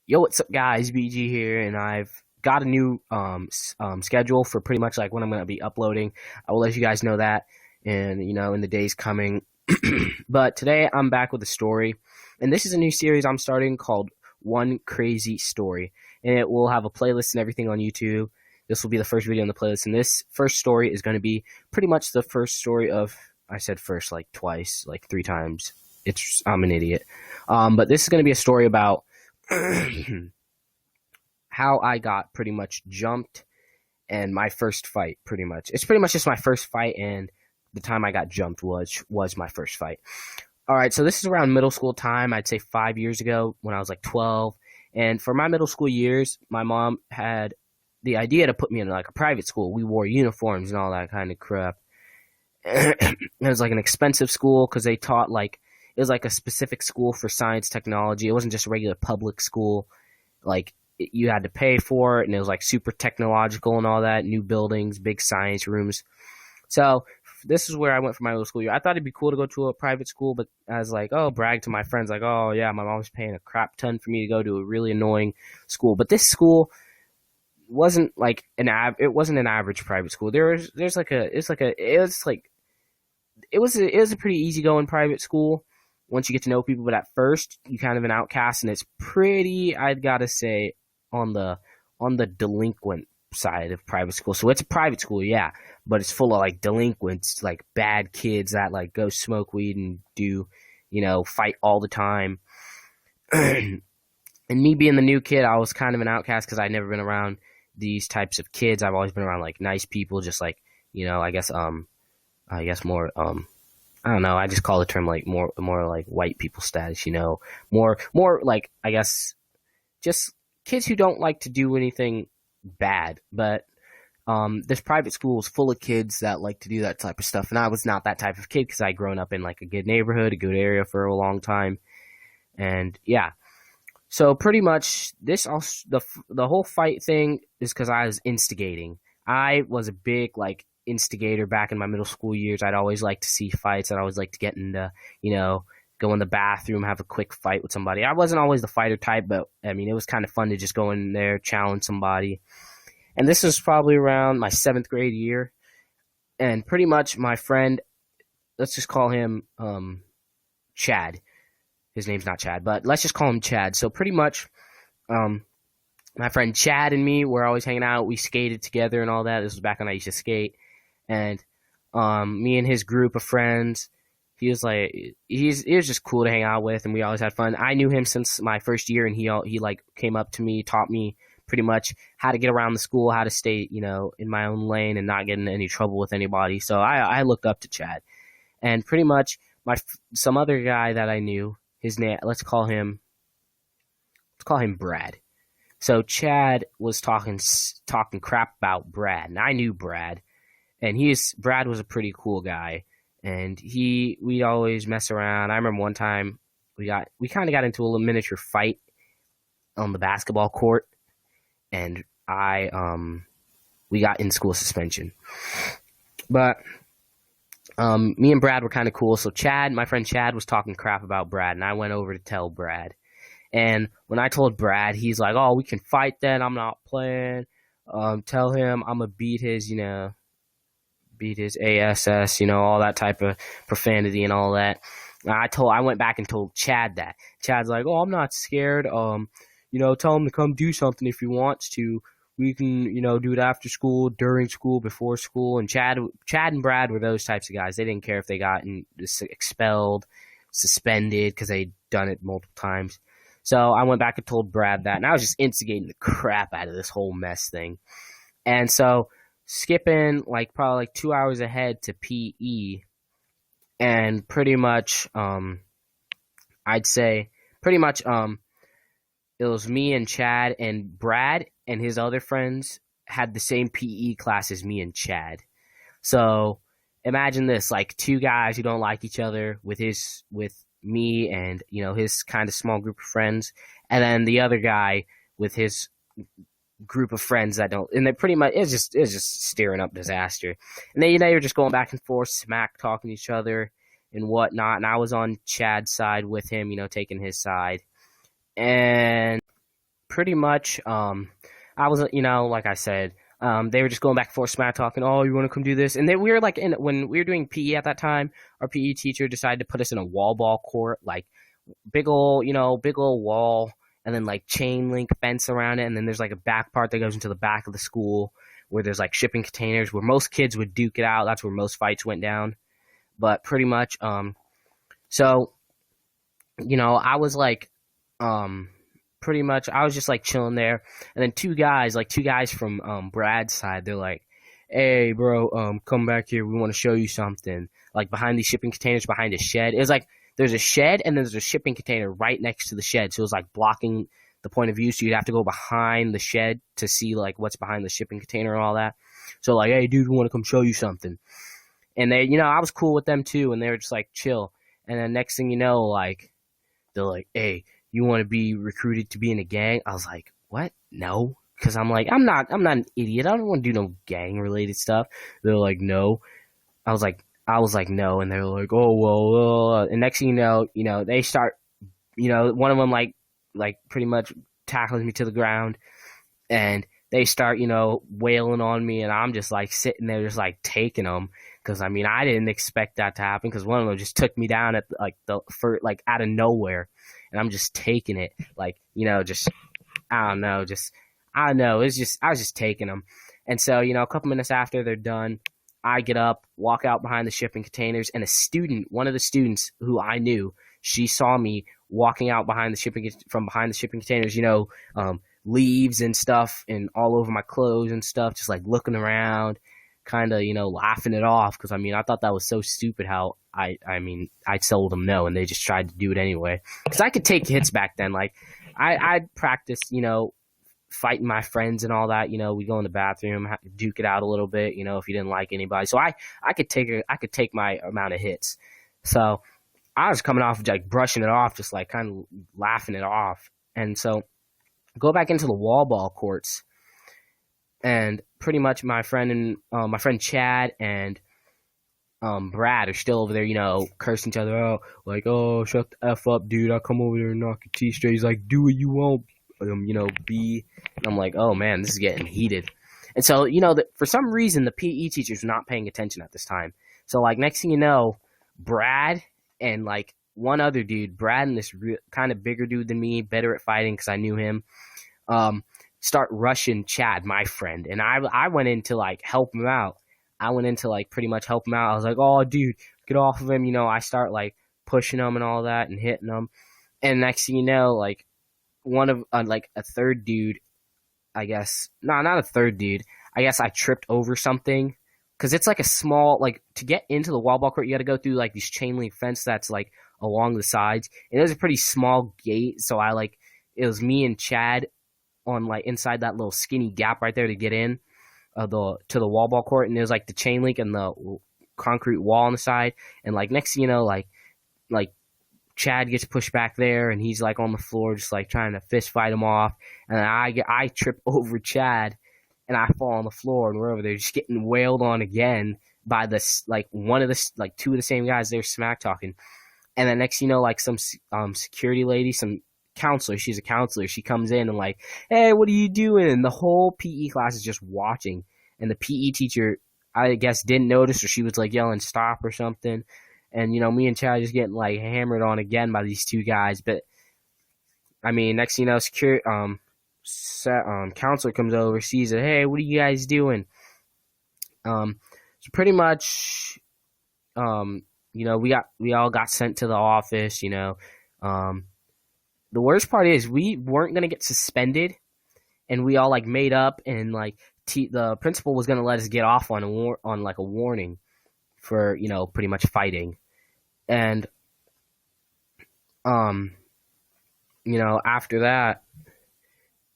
Yo, what's up, guys? BG here, and I've got a new schedule for pretty much like when I'm going to be uploading. I will let you guys know that, and in the days coming. But today I'm back with a story, and this is a new series I'm starting called One Crazy Story, and it will have a playlist and everything on YouTube. This will be the first video on the playlist, and this first story is going to be pretty much the first story of. I said first like twice, like three times. I'm an idiot. But this is going to be a story about how I got pretty much jumped and my first fight, pretty much. It's pretty much just my first fight, and the time I got jumped was my first fight. All right, so this is around middle school time. I'd say 5 years ago when I was like 12. And for my middle school years, my mom had the idea to put me in like a private school. We wore uniforms and all that kind of crap. It was like an expensive school because they taught like it was like a specific school for science technology. It wasn't just a regular public school. Like you had to pay for it, and it was like super technological and all that. New buildings, big science rooms. So this is where I went for my middle school year. I thought it'd be cool to go to a private school, but I was like, oh, brag to my friends, like, oh yeah, my mom's paying a crap ton for me to go to a really annoying school. But this school wasn't like it wasn't an average private school. There's like a it's like a it was like it was a pretty easygoing private school once you get to know people, but at first you kind of an outcast, and it's pretty, I'd gotta say, on the delinquent side of private school. So it's a private school, yeah, but it's full of like delinquents, like bad kids that like go smoke weed and do, fight all the time. And me being the new kid, I was kind of an outcast because I'd never been around these types of kids. I've always been around like nice people, just like, I guess more I don't know, I just call the term like more like white people status, more like, I guess, just kids who don't like to do anything bad. But this private school is full of kids that like to do that type of stuff, and I was not that type of kid because I'd grown up in like a good neighborhood, a good area for a long time. And yeah, so pretty much the whole fight thing is because I was instigating. I was a big like instigator back in my middle school years. I'd always like to see fights. I'd always like to get into, go in the bathroom, have a quick fight with somebody. I wasn't always the fighter type, but I mean, it was kind of fun to just go in there, challenge somebody. And this was probably around my 7th grade year. And pretty much my friend, let's just call him Chad. His name's not Chad, but let's just call him Chad. So pretty much, my friend Chad and me were always hanging out. We skated together and all that. This was back when I used to skate. And me and his group of friends, he was just cool to hang out with, and we always had fun. I knew him since my first year, and he like came up to me, taught me pretty much how to get around the school, how to stay, in my own lane and not get in any trouble with anybody. So I looked up to Chad. And pretty much some other guy that I knew, his name, let's call him Brad. So Chad was talking crap about Brad, and I knew Brad. And Brad was a pretty cool guy, and we'd always mess around. I remember one time we kind of got into a little miniature fight on the basketball court, and we got in school suspension. But me and Brad were kind of cool. So my friend Chad was talking crap about Brad, and I went over to tell Brad. And when I told Brad, he's like, "Oh, we can fight then. I'm not playing. Tell him I'm gonna beat his ASS, all that type of profanity and all that." I went back and told Chad that. Chad's like, "Oh, I'm not scared. Tell him to come do something if he wants to. We can, do it after school, during school, before school." And Chad and Brad were those types of guys. They didn't care if they got expelled, suspended because they'd done it multiple times. So I went back and told Brad that, and I was just instigating the crap out of this whole mess thing. And so skipping like probably like 2 hours ahead to PE, and pretty much I'd say pretty much it was me and Chad, and Brad and his other friends had the same PE class as me and Chad. So imagine this, like two guys who don't like each other with me and his kind of small group of friends, and then the other guy with his group of friends that don't, and they pretty much it's just stirring up disaster. And then they were just going back and forth, smack talking to each other and whatnot. And I was on Chad's side with him, taking his side. And pretty much, I was, like I said, they were just going back and forth, smack talking. Oh, you want to come do this? And then we were like, when we were doing PE at that time, our PE teacher decided to put us in a wall ball court, like big old wall, and then like chain link fence around it, and then there's like a back part that goes into the back of the school where there's like shipping containers where most kids would duke it out. That's where most fights went down. But pretty much, so I was like, pretty much, I was just like chilling there, and then two guys from Brad's side, they're like, "Hey, bro, come back here. We want to show you something." Like behind these shipping containers, behind a shed. It was like there's a shed and there's a shipping container right next to the shed, so it was like blocking the point of view. So you'd have to go behind the shed to see like what's behind the shipping container and all that. So like, "Hey, dude, we want to come show you something." And they, I was cool with them too, and they were just like chill. And then next thing you know, like they're like, "Hey, you want to be recruited to be in a gang?" I was like, "What? No." Because I'm like, I'm not an idiot. I don't want to do no gang related stuff. They're like, "No." I was like, "No." And they're like, "Oh, well," and next thing you know, they start, one of them like pretty much tackles me to the ground, and they start, wailing on me, and I'm just like sitting there, just like taking them, because I mean, I didn't expect that to happen, because one of them just took me down at like out of nowhere, and I'm just taking it, like, just I don't know, I was just taking them, and so a couple minutes after they're done, I get up, walk out behind the shipping containers, and one of the students who I knew, she saw me walking out behind the shipping containers, leaves and stuff and all over my clothes and stuff, just like looking around, kind of, laughing it off, because I mean, I thought that was so stupid how I told them no, and they just tried to do it anyway, because I could take hits back then. Like I'd practice, fighting my friends and all that. We go in the bathroom, duke it out a little bit, if you didn't like anybody. So I could take my amount of hits. So I was coming off like brushing it off, just like kind of laughing it off. And so go back into the wall ball courts, and pretty much my friend Chad and Brad are still over there, cursing each other out, like, "Oh, shut the F up, dude. I'll come over there and knock your teeth straight." He's like, "Do what you want, B." And I'm like, "Oh man, this is getting heated." And so, for some reason, the PE teacher's not paying attention at this time. So, like, next thing you know, Brad and, like, one other dude, Brad and this kind of bigger dude than me, better at fighting because I knew him, start rushing Chad, my friend. And I went in to, like, help him out. I went in to, like, pretty much help him out. I was like, "Oh, dude, get off of him." I start, like, pushing him and all that and hitting him. And next thing you know, like, one of, like, a third dude, I guess, no, not a third dude, I guess I tripped over something. Because it's, like, a small, like, to get into the wall ball court, you got to go through, like, these chain link fence that's, like, along the sides. And it was a pretty small gate, so it was me and Chad on, like, inside that little skinny gap right there to get in to the wall ball court. And there's, like, the chain link and the concrete wall on the side. And, like, next thing you know, like Chad gets pushed back there, and he's, like, on the floor just, like, trying to fist fight him off. And I trip over Chad, and I fall on the floor, and we're over there just getting wailed on again by this, like, two of the same guys. They're smack talking. And then next, like, some security lady, some counselor, she's a counselor, she comes in and like, "Hey, what are you doing?" And the whole PE class is just watching. And the PE teacher, I guess, didn't notice, or she was, like, yelling stop or something. And, me and Chad just getting, like, hammered on again by these two guys. But, I mean, next thing you know, counselor comes over, sees it. "Hey, what are you guys doing?" So pretty much, we all got sent to the office. The worst part is we weren't gonna get suspended, and we all, like, made up, and, like, the principal was gonna let us get off on like a warning for pretty much fighting. And after that,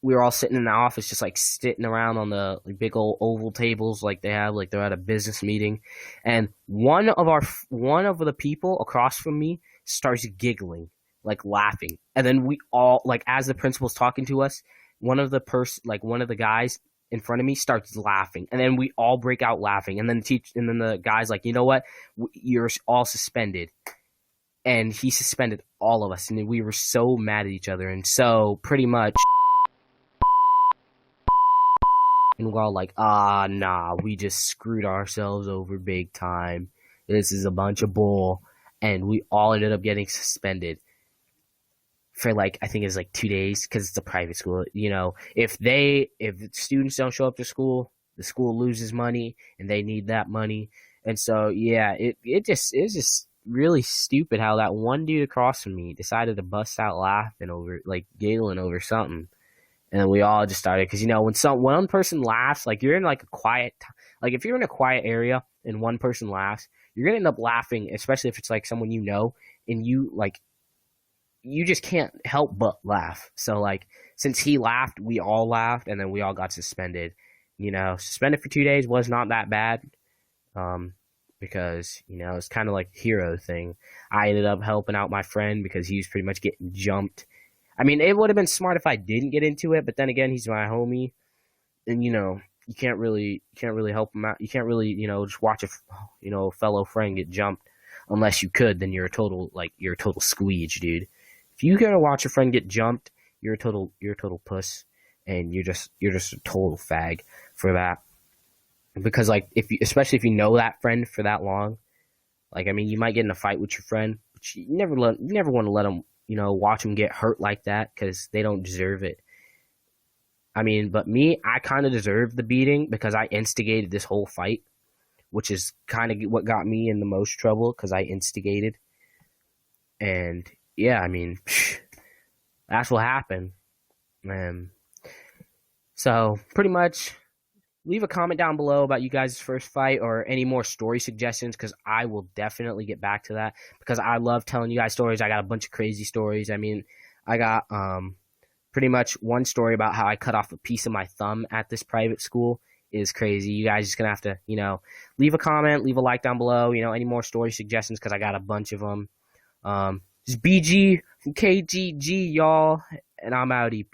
we were all sitting in the office, just, like, sitting around on the, like, big old oval tables like they have, like they're at a business meeting. And one of the people across from me starts giggling, like, laughing. And then we all, like, as the principal's talking to us, one of the guys in front of me starts laughing, and then we all break out laughing. And then the guy's like, "You know what? You're all suspended." And he suspended all of us, and we were so mad at each other. And so pretty much And we're all like, ah, nah, we just screwed ourselves over big time. This is a bunch of bull. And we all ended up getting suspended for like, I think it's like 2 days because it's a private school. You know, if students don't show up to school, the school loses money and they need that money. And so, yeah, it's just really stupid how that one dude across from me decided to bust out laughing over, like, giggling over something. And we all just started because, you know, when one person laughs, like, you're in like a like, if you're in a quiet area and one person laughs, you're gonna end up laughing, especially if it's like someone you know, and you just can't help but laugh. So, like, since he laughed, we all laughed, and then we all got suspended. You know, suspended for 2 days was not that bad, um, because, you know, it's kind of like a hero thing. I ended up helping out my friend because he was pretty much getting jumped. I mean, it would have been smart if I didn't get into it, but then again, he's my homie, and, you know, you can't really help him out. You can't really, you know, just watch a fellow friend get jumped unless you could. Then you're a total squeege, dude. If you gotta watch a friend get jumped, you're a total puss, and you're just a total fag for that. Because, like, especially if you know that friend for that long, like, I mean, you might get in a fight with your friend, but you never want to let them, you know, watch them get hurt like that because they don't deserve it. I mean, but me, I kind of deserved the beating because I instigated this whole fight, which is kind of what got me in the most trouble because I instigated. And yeah, I mean, that's what happened. Um, so pretty much, leave a comment down below about you guys' first fight or any more story suggestions because I will definitely get back to that because I love telling you guys stories. I got a bunch of crazy stories. I mean, I got pretty much one story about how I cut off a piece of my thumb at this private school is crazy. You guys just gonna have to, you know, leave a comment, leave a like down below. You know, any more story suggestions because I got a bunch of them. Just BG from KGG, y'all, and I'm outie.